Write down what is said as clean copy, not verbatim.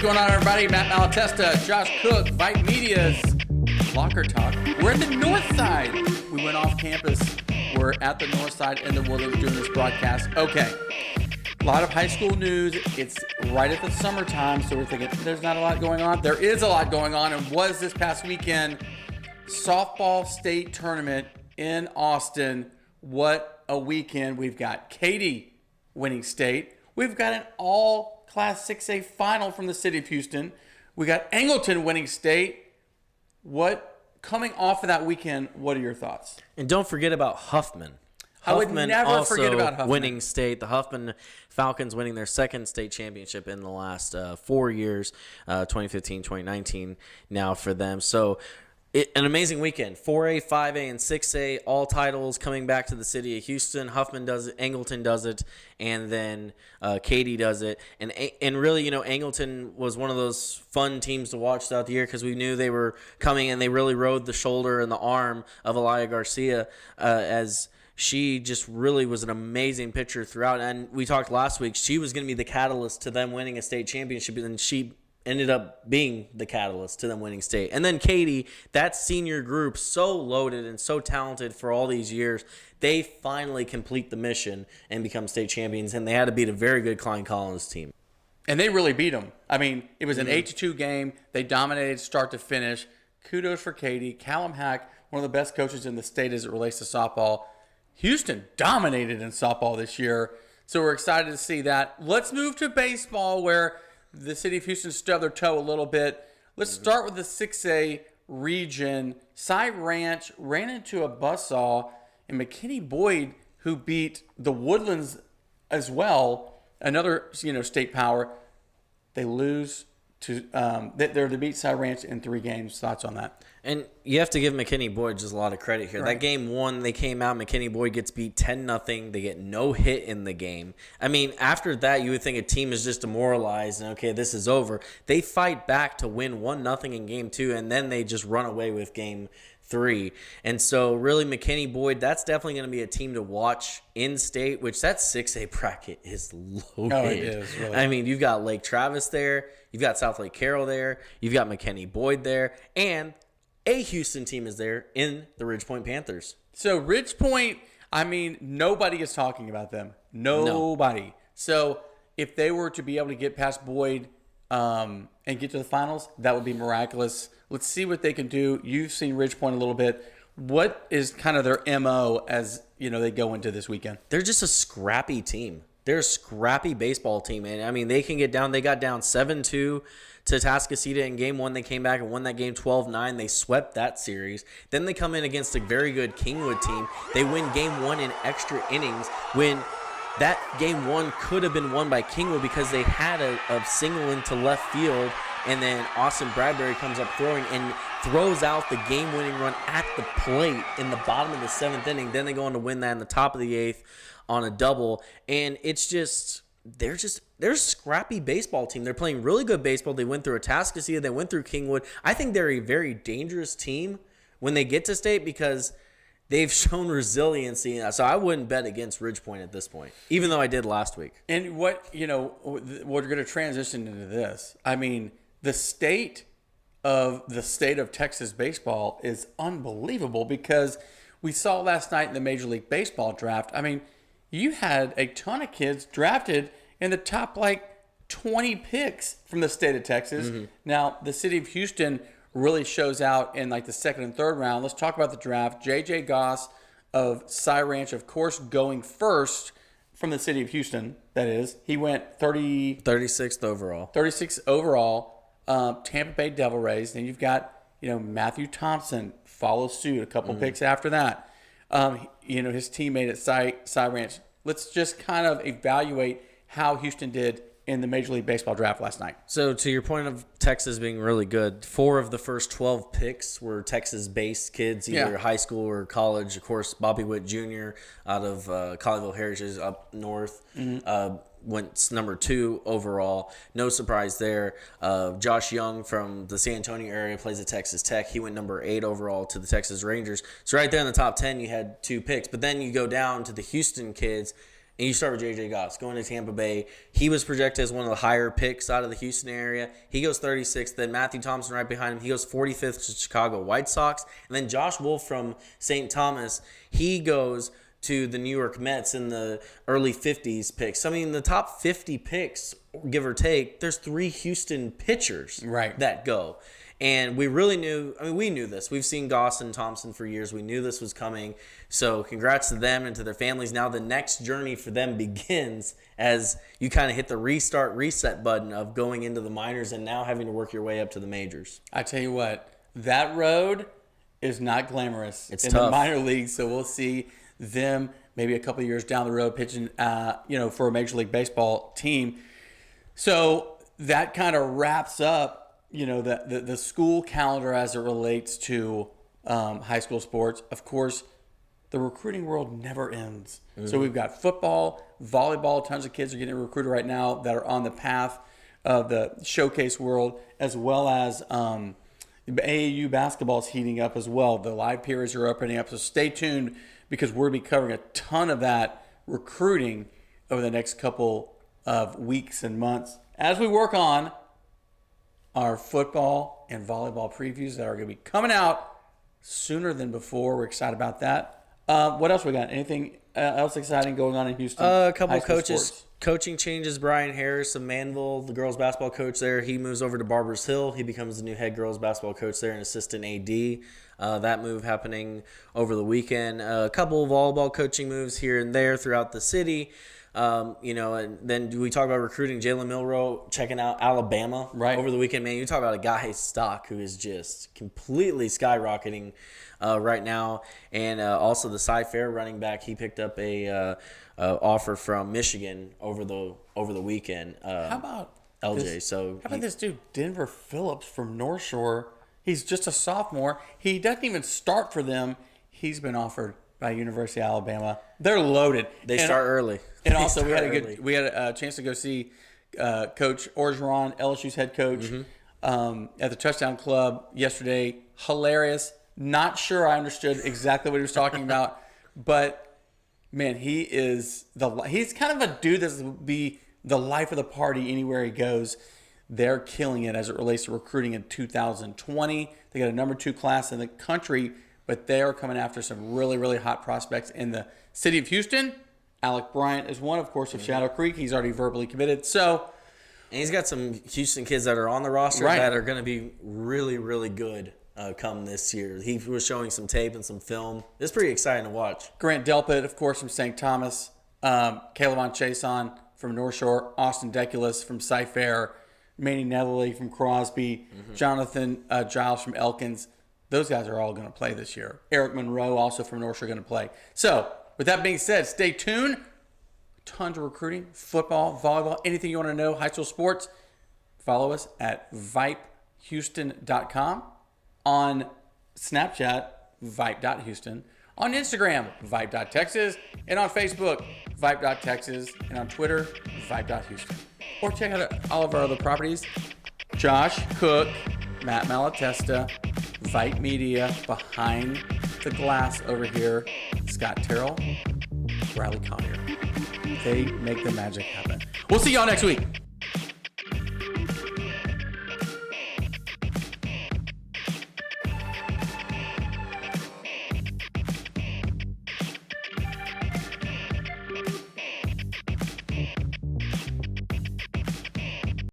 What's going on, everybody? Matt Malatesta, Josh Cook, Vite Media's Locker Talk. We're at the north side. We went off campus. We're at the north side in the Woodlands doing this broadcast. Okay, a lot of high school news. It's right at the summertime, so we're thinking there's not a lot going on. There is a lot going on, and was this past weekend softball state tournament in Austin. What a weekend. We've got Katy winning state. We've got an all-class 6A final from the city of Houston. We got Angleton winning state. Coming off of that weekend, what are your thoughts? And don't forget about Huffman. I would never forget about Huffman. Winning state. The Huffman Falcons winning their second state championship in the last 4 years, 2015, 2019 now for them. So an amazing weekend. 4A, 5A, and 6A, all titles coming back to the city of Houston. Huffman does it, Angleton does it, and then Katy does it. And really, Angleton was one of those fun teams to watch throughout the year because we knew they were coming, and they really rode the shoulder and the arm of Elia Garcia as she just really was an amazing pitcher throughout. And we talked last week, she was going to be the catalyst to them winning a state championship, and she ended up being the catalyst to them winning state. And then Katy, that senior group, so loaded and so talented for all these years, they finally complete the mission and become state champions, and they had to beat a very good Klein Collins team. And they really beat them. I mean, it was an 8-2 game. They dominated start to finish. Kudos for Katy. Callum Hack, one of the best coaches in the state as it relates to softball. Houston dominated in softball this year, so we're excited to see that. Let's move to baseball, where the city of Houston stubbed their toe a little bit. Let's start with the 6A region. Cy Ranch ran into a buzzsaw, and McKinney Boyd, who beat the Woodlands as well, another state power, they lose to they're to beat Cy Ranch in 3 games. Thoughts on that? And you have to give McKinney Boyd just a lot of credit here. Right. That game 1, they came out, McKinney Boyd gets beat 10-0. They get no hit in the game. I mean, after that, you would think a team is just demoralized and, okay, this is over. They fight back to win 1-0 in game 2, and then they just run away with game 3. And so, really, McKinney Boyd, that's definitely going to be a team to watch in state, which that 6A bracket is loaded. Oh, it is, really. I mean, you've got Lake Travis there. You've got South Lake Carroll there. You've got McKinney Boyd there. And a Houston team is there in the Ridgepoint Panthers. So Ridgepoint, I mean, nobody is talking about them. Nobody. No. So if they were to be able to get past Boyd and get to the finals, that would be miraculous. Let's see what they can do. You've seen Ridgepoint a little bit. What is kind of their MO as they go into this weekend? They're just a scrappy team. They're a scrappy baseball team. And, I mean, they can get down. They got down 7-2 to Tascasita in game 1. They came back and won that game 12-9. They swept that series. Then they come in against a very good Kingwood team. They win game 1 in extra innings when that game 1 could have been won by Kingwood because they had a single into left field, and then Austin Bradbury comes up throwing and throws out the game-winning run at the plate in the bottom of the 7th inning. Then they go on to win that in the top of the 8th on a double, and it's just they're a scrappy baseball team. They're playing really good baseball. They went through Atascocita. They went through Kingwood. I think they're a very dangerous team when they get to state because they've shown resiliency. So I wouldn't bet against Ridgepoint at this point, even though I did last week. And we're going to transition into this. I mean, the state of Texas baseball is unbelievable because we saw last night in the Major League Baseball draft. I mean, you had a ton of kids drafted in the top 20 picks from the state of Texas. Mm-hmm. Now, the city of Houston really shows out in the second and third round. Let's talk about the draft. J.J. Goss of Cy Ranch, of course, going first from the city of Houston, that is. He went 36th overall. 36th overall. Tampa Bay Devil Rays. Then you've got, Matthew Thompson follows suit a couple picks after that. His teammate at Cy Ranch. Let's just kind of evaluate how Houston did in the Major League Baseball draft last night. So to your point of Texas being really good, 4 of the first 12 picks were Texas-based kids, either high school or college. Of course, Bobby Witt Jr. out of Colleyville Heritage up north went number 2 overall. No surprise there. Josh Young from the San Antonio area plays at Texas Tech. He went number 8 overall to the Texas Rangers. So right there in the top 10, you had 2 picks. But then you go down to the Houston kids, And you start with J.J. Goss going to Tampa Bay. He was projected as one of the higher picks out of the Houston area. He goes 36th. Then Matthew Thompson right behind him. He goes 45th to Chicago White Sox. And then Josh Wolf from St. Thomas, he goes to the New York Mets in the early 50s picks. I mean, the top 50 picks, give or take, there's 3 Houston pitchers that go. And we really knew, we knew this. We've seen Goss and Thompson for years. We knew this was coming. So congrats to them and to their families. Now the next journey for them begins as you kind of hit the reset button of going into the minors and now having to work your way up to the majors. I tell you what, that road is not glamorous. It's in tough. The minor leagues. So we'll see them maybe a couple of years down the road pitching, for a Major League Baseball team. So that kind of wraps up the school calendar as it relates to high school sports. Of course, the recruiting world never ends. Mm-hmm. So we've got football, volleyball. Tons of kids are getting recruited right now that are on the path of the showcase world, as well as AAU basketball is heating up as well. The live periods are opening up. So stay tuned because we're going to be covering a ton of that recruiting over the next couple of weeks and months as we work on our football and volleyball previews that are going to be coming out sooner than before. We're excited about that. What else we got? Anything else exciting going on in Houston? A couple of coaching changes. Brian Harris of Manville, the girls basketball coach there, he moves over to Barbers Hill. He becomes the new head girls basketball coach there and assistant AD. That move happening over the weekend. A couple of volleyball coaching moves here and there throughout the city. And then we talk about recruiting. Jalen Milroe checking out Alabama over the weekend. Man, you talk about a guy stock who is just completely skyrocketing right now. And also the Cy Fair running back, he picked up a offer from Michigan over the weekend. How about LJ? How about this dude Denver Phillips from North Shore? He's just a sophomore. He doesn't even start for them. He's been offered by University of Alabama. They're loaded. They start early. And also, we had a chance to go see Coach Orgeron, LSU's head coach, at the Touchdown Club yesterday. Hilarious. Not sure I understood exactly what he was talking about, but man, he's kind of a dude that will be the life of the party anywhere he goes. They're killing it as it relates to recruiting in 2020. They got a number 2 class in the country, but they are coming after some really, really hot prospects in the city of Houston. Alec Bryant is one, of course, of Shadow Creek. He's already verbally committed. So, and he's got some Houston kids that are on the roster that are going to be really, really good come this year. He was showing some tape and some film. It's pretty exciting to watch. Grant Delpit, of course, from St. Thomas. Caleb Chason from North Shore. Austin Deculus from Cy Fair. Manny Netherly from Crosby. Jonathan Giles from Elkins. Those guys are all going to play this year. Eric Monroe, also from North Shore, going to play. So, with that being said, stay tuned. Tons of recruiting, football, volleyball, anything you want to know, high school sports. Follow us at vipehouston.com. On Snapchat, vipe.houston. On Instagram, vipe.texas. And on Facebook, vipe.texas. And on Twitter, vipe.houston. Or check out all of our other properties. Josh Cook, Matt Malatesta, Vipe Media, behind the glass over here, Scott Terrell, Riley Collier. They make the magic happen. We'll see y'all next week.